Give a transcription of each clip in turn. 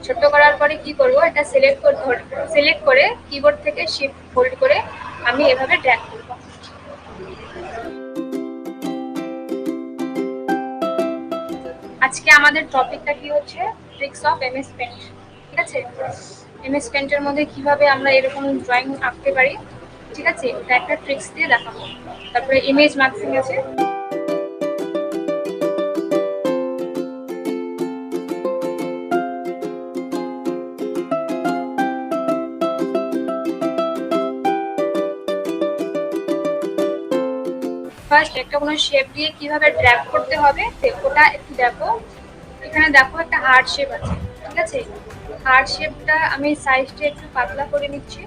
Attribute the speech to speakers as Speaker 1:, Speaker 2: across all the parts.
Speaker 1: ছোট করার পরে কি করব, এটা সিলেক্ট করে কিবোর্ড থেকে শিফট হোল্ড করে আমি এভাবে ড্র্যাগ করব। আজকে আমাদের টপিকটা কি হচ্ছে, ট্রিক্স অফ এমএস পেন্ট। ঠিক আছে, এমএস পেন্টের মধ্যে কিভাবে আমরা এরকম ড্রয়িং আঁকতে পারি, ঠিক আছে, এটা একটা ট্রিক্স দিয়ে দেখাবো। তারপরে ইমেজ মার্কিং আছে। ফার্স্ট একটা কোনো শেপ দিয়ে কিভাবে ড্র্যাগ করতে হবে ওটা একটু দেখো। এখানে দেখো একটা হার্ট শেপ আছে, ঠিক আছে। হার্ট শেপটা আমি সাইজটা একটু পাতলা করে নিচ্ছি,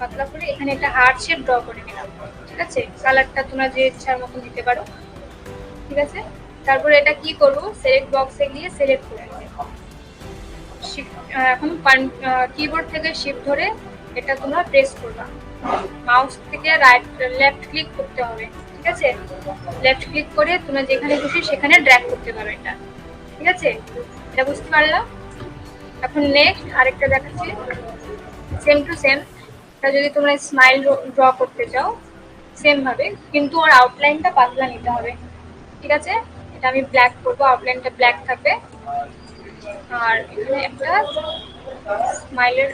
Speaker 1: পাতলা করে এখানে একটা হার্ট শেপ ড্র করে নিলাম, ঠিক আছে। কালারটা তোমরা যে ইচ্ছার মতো দিতে পারো, ঠিক আছে। তারপরে এটা কি করব, সিলেক্ট বক্সে গিয়ে সিলেক্ট করে নেব। এখন কিবোর্ড থেকে শিফট ধরে এটা তোমরা প্রেস করবা। মাউস থেকে লেফট ক্লিক করতে হবে, ঠিক আছে। লেফট ক্লিক করে তোমরা যেখানে খুশি সেখানে ড্র্যাগ করতে পারো এটা, ঠিক আছে। এটা বুঝতে পারলাম। এখন নেক্সট আরেকটা দেখাচ্ছি, সেম টু সেম। এটা যদি তোমরা স্মাইল ড্র করতে চাও সেম ভাবে, কিন্তু ওর আউটলাইনটা পাতলা নিতে হবে, ঠিক আছে। এটা আমি ব্ল্যাক করবো, আউটলাইনটা ব্ল্যাক থাকবে। আর এখানে একটা স্মাইলের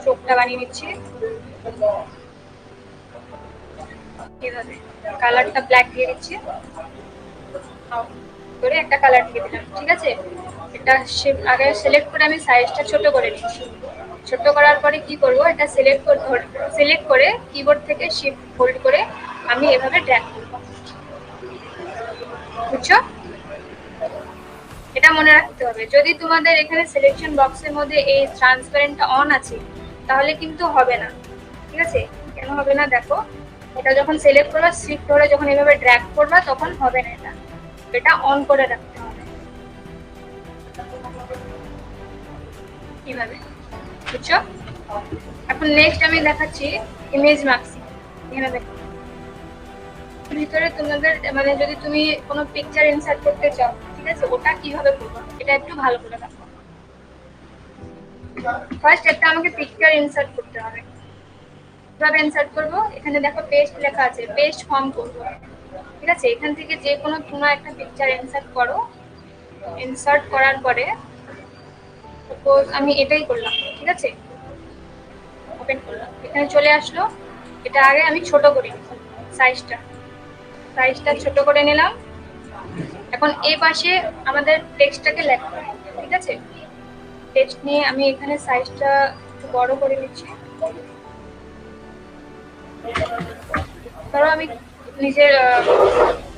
Speaker 1: চোখটা বানিয়ে নিচ্ছি এভাবে। কালারটা ব্ল্যাক দিয়ে দিচ্ছি, করে একটা কালার দিয়ে দিলাম, ঠিক আছে। এটা আগে সিলেক্ট করে আমি সাইজটা ছোট করে নিচ্ছি। ছোট করার পরে কি করব, এটা সিলেক্ট করে কিবোর্ড থেকে শিফট হোল্ড করে আমি এভাবে ড্র্যাগ করব, বুঝছো। এটা মনে রাখতে হবে, যদি তোমাদের এখানে সিলেকশন বক্সের মধ্যে এই ট্রান্সপারেন্টটা অন আছে তাহলে কিন্তু হবে না, ঠিক আছে। কেন হবে না দেখো, এটা যখন সিলেক্ট করবা শিফট ধরে যখন এভাবে ড্র্যাগ করবা তখন হবে না, এটা অন করে রাখতে হবে এইভাবে, বুঝছো। এখন নেক্সট আমি দেখাচ্ছি ইমেজ মার্কিং। এখানে দেখো ভিতরে তোমাদের মানে যদি তুমি কোনো পিকচার ইনসার্ট করতে চাও, ঠিক আছে, ওটা কিভাবে করবা এটা একটু ভালো করে দেখো। ফার্স্ট একটা আমাকে পিকচার ইনসার্ট করতে হবে। কিভাবে ইনসার্ট করব, এখানে দেখো পেস্ট লেখা আছে, পেস্ট ফর্ম করব, ঠিক আছে। এখান থেকে যে কোনো তোমরা একটা পিকচার ইনসার্ট করো। ইনসার্ট করার পরে সাপোজ আমি এটাই করলাম, ঠিক আছে। ওপেন করলাম, এখানে চলে আসলো। এটা আগে আমি ছোট করে নিই, সাইজটা ছোট করে নিলাম। এখন এই পাশে আমাদের টেক্সটটাকে লেখা হবে, ঠিক আছে। টেক্সট নিয়ে আমি এখানে সাইজটা একটু বড় করে নিচ্ছি। ধরো আমি নিজের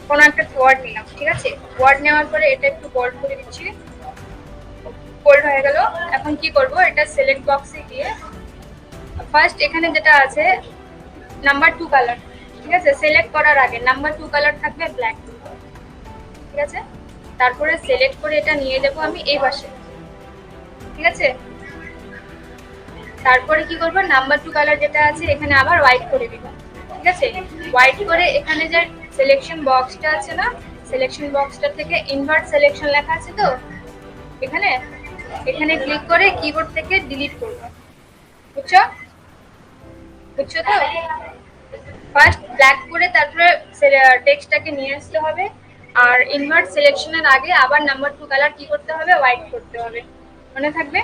Speaker 1: কোনো একটা ওয়ার্ড নিলাম, ঠিক আছে। ওয়ার্ড নেওয়ার পরে এটা একটু বোল্ড করে দিচ্ছি, বোল্ড হয়ে গেল। এখন কি করব, এটা সিলেক্ট বক্সে গিয়ে ফার্স্ট এখানে যেটা আছে নাম্বার 2 কালার, ঠিক আছে। সিলেক্ট করার আগে নাম্বার 2 কালার থাকবে ব্ল্যাক, ঠিক আছে। তারপরে সিলেক্ট করে এটা নিয়ে যাব আমি এই পাশে, ঠিক আছে। তারপরে কি করব, নাম্বার 2 কালার যেটা আছে এখানে আবার হোয়াইট করে দিব, ঠিক আছে। হোয়াইট করে এখানে যে সিলেকশন বক্সটা আছে না, সিলেকশন বক্সটা থেকে ইনভার্ট সিলেকশন লেখা আছে তো এখানে, এখানে ক্লিক করে কিবোর্ড থেকে ডিলিট করব, বুঝছো তো। ফার্স্ট ব্ল্যাক করে তারপরে টেক্সটটাকে নিয়ে আসতে হবে। আর ইনভার্ট সিলেকশনের আগে আবার নাম্বার 2 কালার কি করতে হবে, হোয়াইট করতে হবে, মনে থাকবে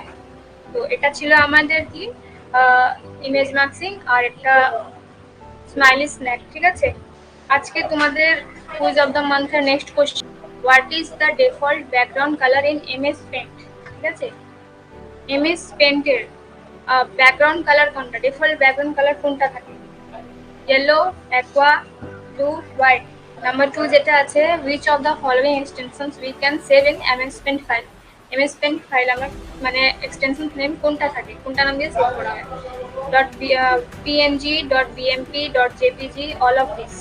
Speaker 1: তো। এটা ছিল আমাদের কি ইমেজ মার্কিং আর একটা স্মাইলি স্ন্যাক, ঠিক আছে। আজকে তোমাদের কুইজ অফ দ্য মান্থের next question, what is the default background colour in MS paint, ঠিক আছে। এমএস পেন্টের ব্যাকগ্রাউন্ড কালার কোনটা, ডিফল্ট ব্যাকগ্রাউন্ড কালার কোনটা থাকে, yellow, aqua, blue, white. Number 2 যেটা আছে, which of the following extensions we can save in MS Paint file. MS Paint file আমরা মানে extension name কোনটা থাকে, কোনটা নাম দিয়ে সেভ করা হয়, .png, .bmp, .jpg, all of this.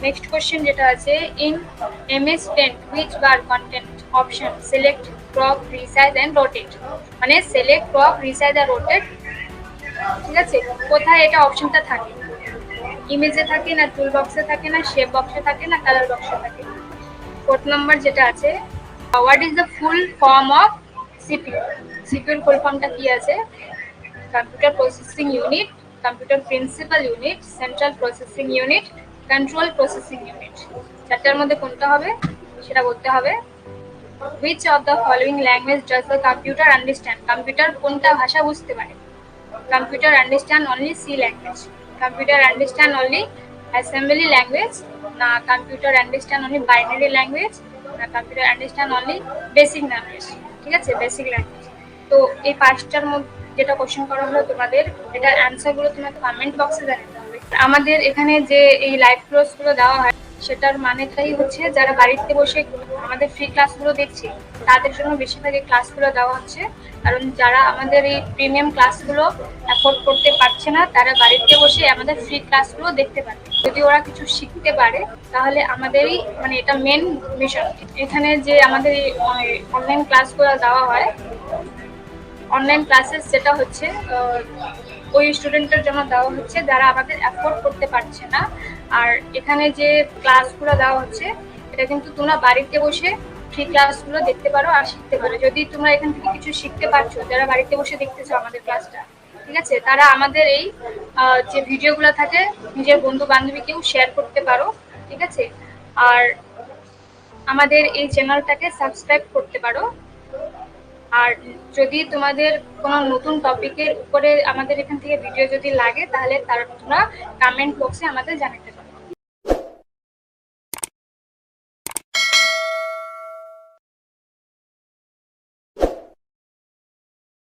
Speaker 1: Next question যেটা আছে, in MS Paint which bar content option select, crop, resize and rotate, মানে select, crop, resize and rotate, ঠিক আছে। কোথায় এটা অপশনটা থাকে, ইমেজে থাকে না, টুল বক্সে থাকে না, শেপ বক্সে থাকে না, কালার বক্সে থাকে। 4th নাম্বার যেটা আছে, what is the full form of CPU? সিপিইউর ফুল ফর্মটা কি আছে? Computer processing unit, computer principal unit, central processing unit, control processing unit. চারটার মধ্যে কোনটা হবে সেটা বলতে হবে। Which of the following language does the computer understand? Computer কোনটা ভাষা বুঝতে পারে? Computer understand only C language. Computer understand only assembly language. না computer understand only binary language. না computer understand only basic language. ঠিক আছে, বেসিক ল্যাঙ্গুয়েজ। তো এই পাঁচটার মধ্যে যেটা কোশ্চেন করা হলো তোমাদের, এটার অ্যান্সার গুলো তোমাকে কমেন্ট বক্সে জানাতে হবে। আমাদের এখানে যে এই লাইভ ক্লাস গুলো দেওয়া হয় সেটার মানেটাই হচ্ছে যারা বাড়িতে বসে আমাদের ফ্রি ক্লাসগুলো দেখছি তাদের জন্য বেশিরভাগ এই ক্লাসগুলো দেওয়া হচ্ছে। কারণ যারা আমাদের এই প্রিমিয়াম ক্লাসগুলো অ্যাফোর্ড করতে পারছে না তারা বাড়িতে বসে আমাদের ফ্রি ক্লাসগুলো দেখতে পারে। যদি ওরা কিছু শিখতে পারে তাহলে আমাদেরই মানে এটা মেন মিশন। এখানে যে আমাদের এই অনলাইন ক্লাসগুলো দেওয়া হয়, অনলাইন ক্লাসেস যেটা হচ্ছে ওই স্টুডেন্টের জন্য দেওয়া হচ্ছে যারা আমাদের অ্যাফোর্ড করতে পারছে না। আর এখানে যে ক্লাসগুলো দেওয়া হচ্ছে এটা কিন্তু তোমরা বাড়িতে বসে ফ্রি ক্লাসগুলো দেখতে পারো আর শিখতে পারো। যদি তোমরা এখান থেকে কিছু শিখতে পারছো, যারা বাড়িতে বসে দেখতেছো আমাদের ক্লাসটা, ঠিক আছে, তারা আমাদের এই যে ভিডিওগুলো থাকে নিজের বন্ধু বান্ধবীকেও শেয়ার করতে পারো, ঠিক আছে। আর আমাদের এই চ্যানেলটাকে সাবস্ক্রাইব করতে পারো। আর যদি তোমাদের কোনো নতুন টপিকের উপরে আমাদের এখান থেকে ভিডিও যদি লাগে তাহলে তোমরা কমেন্ট বক্সে আমাদের জানাতে পারো।